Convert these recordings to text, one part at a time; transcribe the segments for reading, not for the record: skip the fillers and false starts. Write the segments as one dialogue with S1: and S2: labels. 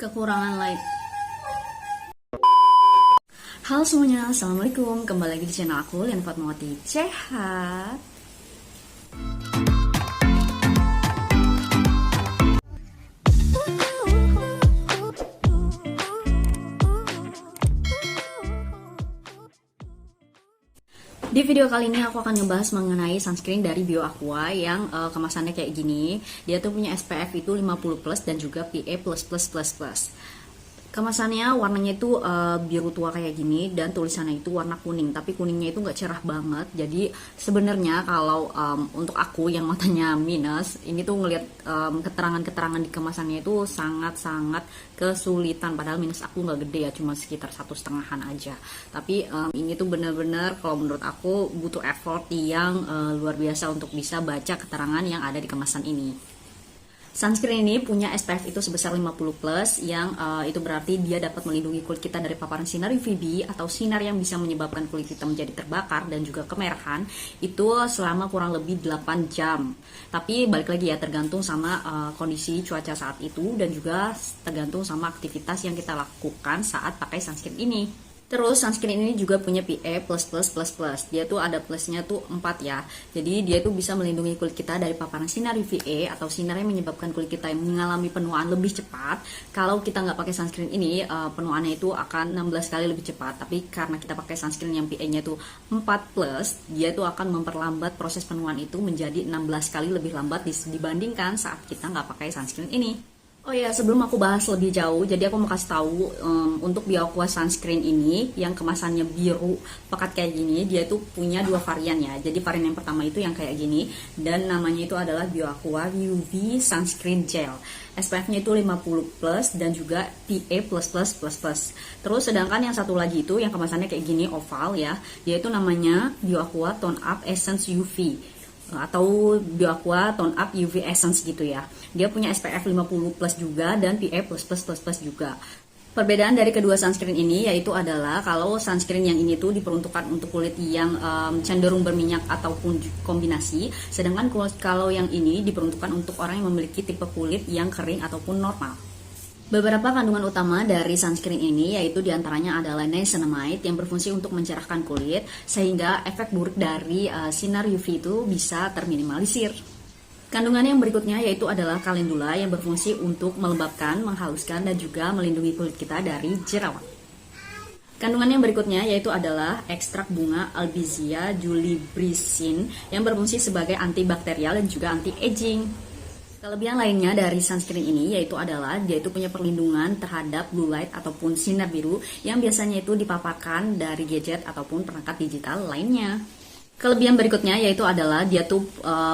S1: kekurangan light. Halo semuanya, assalamualaikum. Kembali lagi di channel aku, Lian Fatmawati Sehat. Di video kali ini aku akan ngebahas mengenai sunscreen dari BioAqua yang kemasannya kayak gini. Dia tuh punya SPF itu 50+ dan juga PA++++. Kemasannya warnanya itu biru tua kayak gini dan tulisannya itu warna kuning, tapi kuningnya itu nggak cerah banget. Jadi sebenarnya kalau untuk aku yang matanya minus, ini tuh ngelihat keterangan-keterangan di kemasannya itu sangat-sangat kesulitan. Padahal minus aku nggak gede ya, cuma sekitar 1,5-an aja. Tapi ini tuh bener-bener kalau menurut aku butuh effort yang luar biasa untuk bisa baca keterangan yang ada di kemasan ini. Sunscreen ini punya SPF itu sebesar 50+, yang itu berarti dia dapat melindungi kulit kita dari paparan sinar UVB atau sinar yang bisa menyebabkan kulit kita menjadi terbakar dan juga kemerahan itu selama kurang lebih 8 jam. Tapi balik lagi ya, tergantung sama kondisi cuaca saat itu dan juga tergantung sama aktivitas yang kita lakukan saat pakai sunscreen ini. Terus sunscreen ini juga punya PA++++. Dia tuh ada plusnya tuh 4 ya. Jadi dia tuh bisa melindungi kulit kita dari paparan sinar UVA atau sinar yang menyebabkan kulit kita yang mengalami penuaan lebih cepat. Kalau kita nggak pakai sunscreen ini, penuaannya itu akan 16 kali lebih cepat. Tapi karena kita pakai sunscreen yang PA-nya tuh 4+, dia tuh akan memperlambat proses penuaan itu menjadi 16 kali lebih lambat dibandingkan saat kita nggak pakai sunscreen ini. Oh ya, sebelum aku bahas lebih jauh, jadi aku mau kasih tahu untuk BioAqua sunscreen ini yang kemasannya biru pekat kayak gini, dia itu punya 2 varian ya. Jadi varian yang pertama itu yang kayak gini dan namanya itu adalah BioAqua UV Sunscreen Gel. SPF-nya itu 50+ dan juga PA++++. Terus sedangkan yang satu lagi itu yang kemasannya kayak gini oval ya, dia itu namanya BioAqua Tone Up Essence UV atau BioAqua Tone Up UV Essence gitu ya. Dia punya SPF 50+ juga dan PA+++ juga. Perbedaan dari kedua sunscreen ini yaitu adalah kalau sunscreen yang ini tuh diperuntukkan untuk kulit yang cenderung berminyak ataupun kombinasi, sedangkan kalau yang ini diperuntukkan untuk orang yang memiliki tipe kulit yang kering ataupun normal. Beberapa kandungan utama dari sunscreen ini yaitu diantaranya adalah niacinamide yang berfungsi untuk mencerahkan kulit sehingga efek buruk dari sinar UV itu bisa terminimalisir. Kandungan yang berikutnya yaitu adalah kalendula yang berfungsi untuk melembabkan, menghaluskan, dan juga melindungi kulit kita dari jerawat. Kandungan yang berikutnya yaitu adalah ekstrak bunga Albizia julibrissin yang berfungsi sebagai antibakterial dan juga anti-aging. Kelebihan lainnya dari sunscreen ini yaitu adalah dia itu punya perlindungan terhadap blue light ataupun sinar biru yang biasanya itu dipaparkan dari gadget ataupun perangkat digital lainnya. Kelebihan berikutnya yaitu adalah dia tuh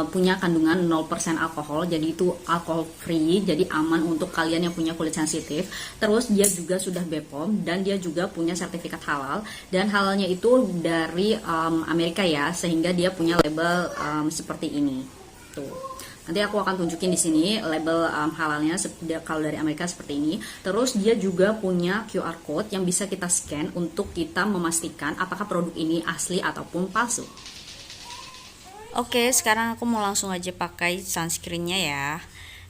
S1: punya kandungan 0% alkohol, jadi itu alcohol free, jadi aman untuk kalian yang punya kulit sensitif. Terus dia juga sudah BPOM dan dia juga punya sertifikat halal, dan halalnya itu dari Amerika ya, sehingga dia punya label seperti ini. Tuh. Nanti aku akan tunjukin di sini label halalnya kalau dari Amerika seperti ini. Terus dia juga punya QR code yang bisa kita scan untuk kita memastikan apakah produk ini asli ataupun palsu. Oke, sekarang aku mau langsung aja pakai sunscreennya ya.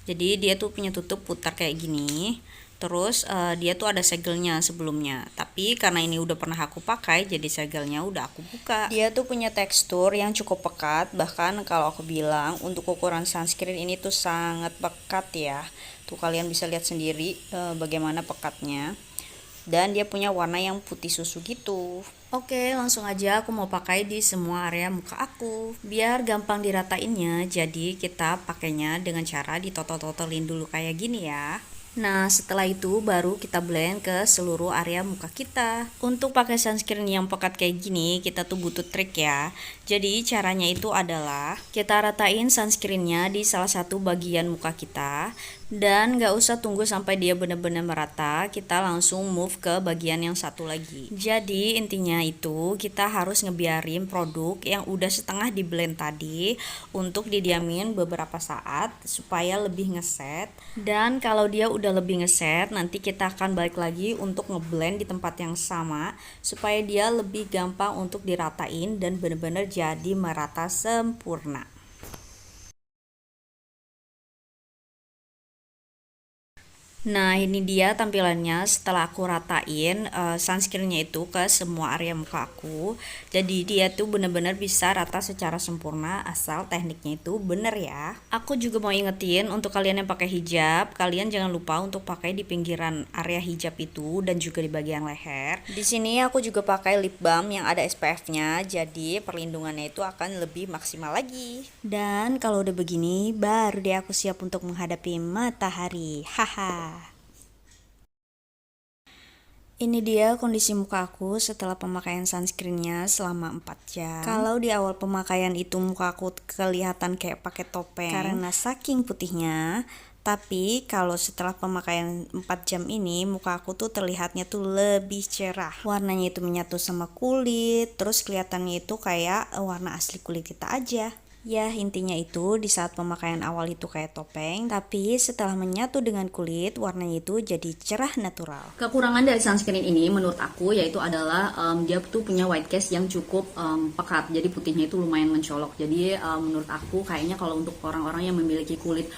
S1: Jadi dia tuh punya tutup putar kayak gini. Terus dia tuh ada segelnya sebelumnya. Tapi karena ini udah pernah aku pakai, jadi segelnya udah aku buka. Dia tuh punya tekstur yang cukup pekat. Bahkan kalau aku bilang untuk ukuran sunscreen ini tuh sangat pekat ya. Tuh kalian bisa lihat sendiri bagaimana pekatnya. Dan dia punya warna yang putih susu gitu. Oke, langsung aja aku mau pakai di semua area muka aku. Biar gampang diratainnya, jadi kita pakainya dengan cara ditotol-totolin dulu kayak gini ya. Nah, setelah itu baru kita blend ke seluruh area muka kita. Untuk pakai sunscreen yang pekat kayak gini, kita tuh butuh trik ya. Jadi caranya itu adalah kita ratain sunscreennya di salah satu bagian muka kita. Dan gak usah tunggu sampai dia benar-benar merata, kita langsung move ke bagian yang satu lagi. Jadi intinya itu kita harus ngebiarin produk yang udah setengah di blend tadi untuk didiamin beberapa saat supaya lebih ngeset. Dan kalau dia udah lebih ngeset, nanti kita akan balik lagi untuk ngeblend di tempat yang sama supaya dia lebih gampang untuk diratain dan benar-benar jadi merata sempurna. Nah, ini dia tampilannya setelah aku ratain sunscreennya itu ke semua area muka aku. Jadi dia tuh bener-bener bisa rata secara sempurna asal tekniknya itu bener ya. Aku juga mau ingetin untuk kalian yang pakai hijab, kalian jangan lupa untuk pakai di pinggiran area hijab itu dan juga di bagian leher. Di sini aku juga pakai lip balm yang ada SPF-nya, jadi perlindungannya itu akan lebih maksimal lagi. Dan kalau udah begini, baru deh aku siap untuk menghadapi matahari. Haha. Ini dia kondisi muka aku setelah pemakaian sunscreennya selama 4 jam. Kalau di awal pemakaian itu muka aku kelihatan kayak pakai topeng karena saking putihnya. Tapi kalau setelah pemakaian 4 jam ini muka aku tuh terlihatnya tuh lebih cerah. Warnanya itu menyatu sama kulit, terus kelihatannya itu kayak warna asli kulit kita aja. Ya, intinya itu di saat pemakaian awal itu kayak topeng, tapi setelah menyatu dengan kulit, warnanya itu jadi cerah natural. Kekurangan dari sunscreen ini menurut aku yaitu adalah dia tuh punya white cast yang cukup pekat, jadi putihnya itu lumayan mencolok. Jadi menurut aku kayaknya kalau untuk orang-orang yang memiliki kulit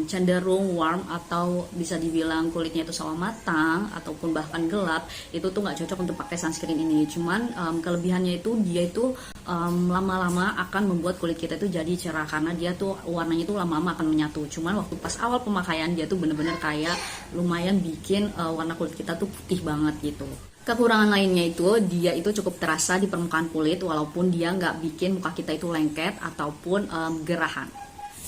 S1: cenderung warm atau bisa dibilang kulitnya itu sawo matang ataupun bahkan gelap, itu tuh nggak cocok untuk pakai sunscreen ini. Cuman kelebihannya itu dia itu lama-lama akan membuat kulit kita itu jadi cerah karena dia tuh warnanya tuh lama-lama akan menyatu. Cuman waktu pas awal pemakaian dia tuh bener-bener kayak lumayan bikin warna kulit kita tuh putih banget gitu. Kekurangan lainnya itu dia itu cukup terasa di permukaan kulit walaupun dia nggak bikin muka kita itu lengket ataupun gerahan.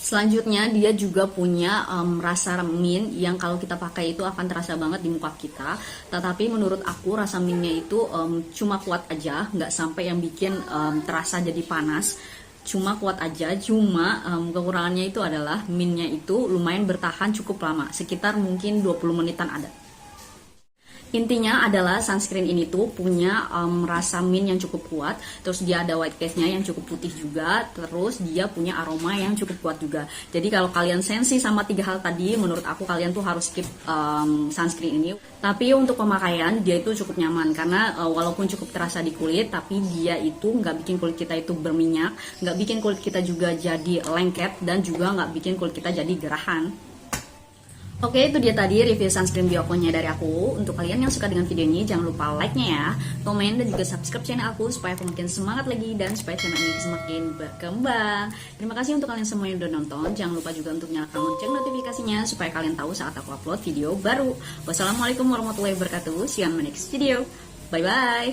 S1: Selanjutnya dia juga punya rasa mint yang kalau kita pakai itu akan terasa banget di muka kita. Tetapi menurut aku rasa mintnya itu cuma kuat aja, nggak sampai yang bikin terasa jadi panas. Cuma kuat aja, cuma kekurangannya itu adalah mintnya itu lumayan bertahan cukup lama, sekitar mungkin 20 menitan ada. Intinya adalah sunscreen ini tuh punya rasa mint yang cukup kuat, terus dia ada white cast-nya yang cukup putih juga, terus dia punya aroma yang cukup kuat juga. Jadi kalau kalian sensi sama 3 hal tadi, menurut aku kalian tuh harus skip sunscreen ini. Tapi untuk pemakaian dia itu cukup nyaman karena walaupun cukup terasa di kulit, tapi dia itu nggak bikin kulit kita itu berminyak, nggak bikin kulit kita juga jadi lengket, dan juga nggak bikin kulit kita jadi gerahan. Oke, itu dia tadi review sunscreen Biokonya dari aku. Untuk kalian yang suka dengan video ini, jangan lupa like-nya ya, komen, dan juga subscribe channel aku supaya aku makin semangat lagi dan supaya channel ini semakin berkembang. Terima kasih untuk kalian semua yang udah nonton. Jangan lupa juga untuk nyalakan lonceng notifikasinya supaya kalian tahu saat aku upload video baru. Wassalamualaikum warahmatullahi wabarakatuh. See you on my next video. Bye-bye.